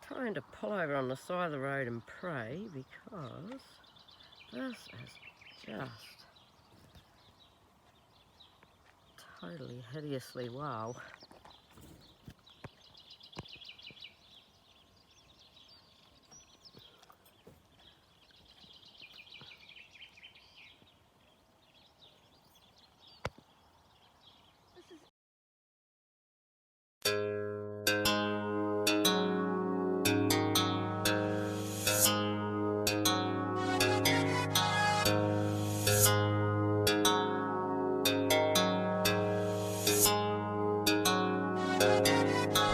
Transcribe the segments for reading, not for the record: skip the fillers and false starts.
trying to pull over on the side of the road and pray because this is just totally hideously wow.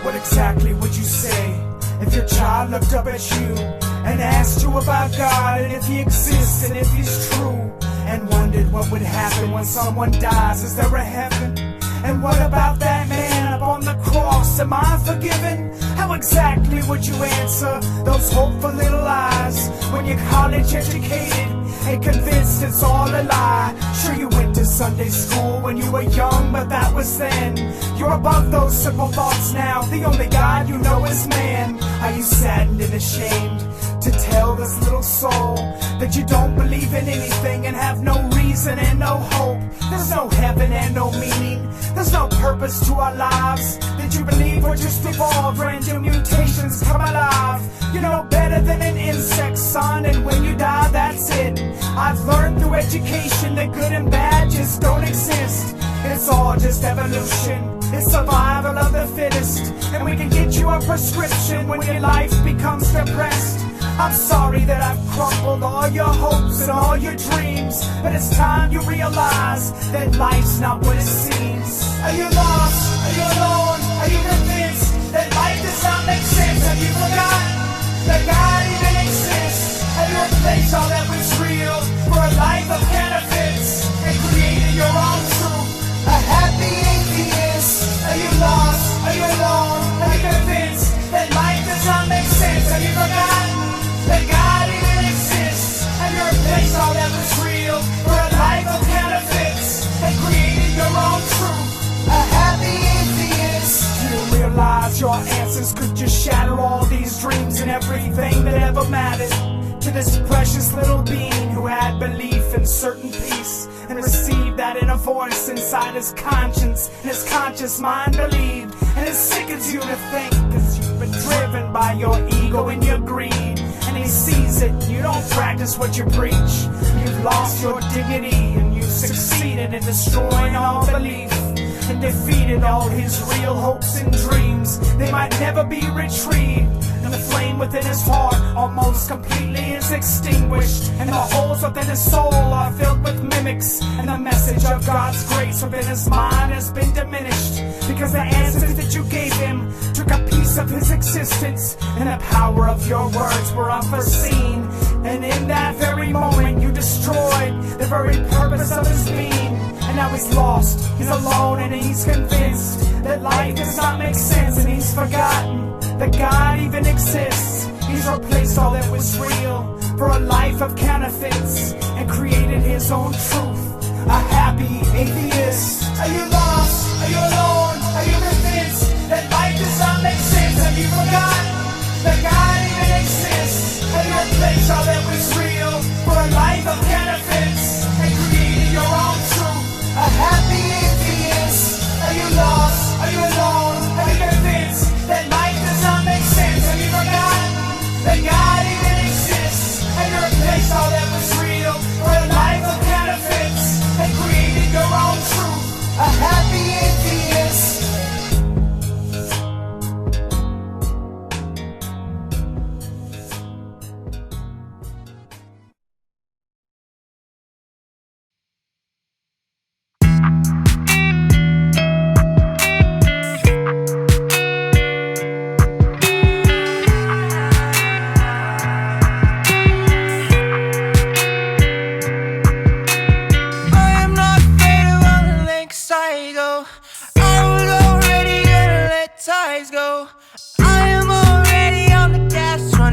What exactly would you say if your child looked up at you and asked you about God and if He exists and if He's true, and wondered what would happen when someone dies? Is there a heaven? And what about that man up on the cross? Am I forgiven? How exactly would you answer those hopeful little eyes when you're college educated and convinced it's all a lie? Sure, you went to Sunday school when you were young, but that was then. You're above those simple thoughts now. The only God you know is man. Are you saddened and ashamed to tell this little soul that you don't believe in anything and have no reason and no hope? There's no heaven and no meaning. There's no purpose to our lives. That you believe we're just evolved, random mutations come alive. You know better than an insect, son, and when you die, that's it. I've learned through education that good and bad just don't exist. It's all just evolution. It's survival of the fittest. And we can get you a prescription when your life becomes depressed. I'm sorry that I've crumbled all your hopes and all your dreams, but it's time you realize that life's not what it seems. Are you lost? Are you alone? Are you convinced that life does not make sense? Have you forgotten that God even exists? Have you replaced all that was real for a life of benefits and created your own truth? A happy atheist. Are you lost? Are you alone? Are you convinced that life does not make sense? Have you forgotten that God even exists? Have you replaced all that was real for a life of counterfeits and created your own truth? A happy atheist. You realize your answers could just shatter all these dreams and everything that ever mattered to this precious little being who had belief in certain peace and received that inner voice inside his conscience, and his conscious mind believed. And it sickens you to think, cause you've been driven by your ego and your greed, and he sees it. You don't practice what you preach. You've lost your dignity and you've succeeded in destroying all belief and defeated all his real hopes and dreams. They might never be retrieved, and the flame within his heart almost completely is extinguished, and the holes within his soul are filled with mimics, and the message of God's grace within his mind has been diminished, because the answers that you gave him took a piece of his existence, and the power of your words were unforeseen, and in that very moment you destroyed the very purpose of his being. And now he's lost, he's alone, and he's convinced that life does not make sense, and he's forgotten that God even exists. He's replaced all that was real for a life of counterfeits and created his own truth. A happy atheist. Are you lost? Are you alone?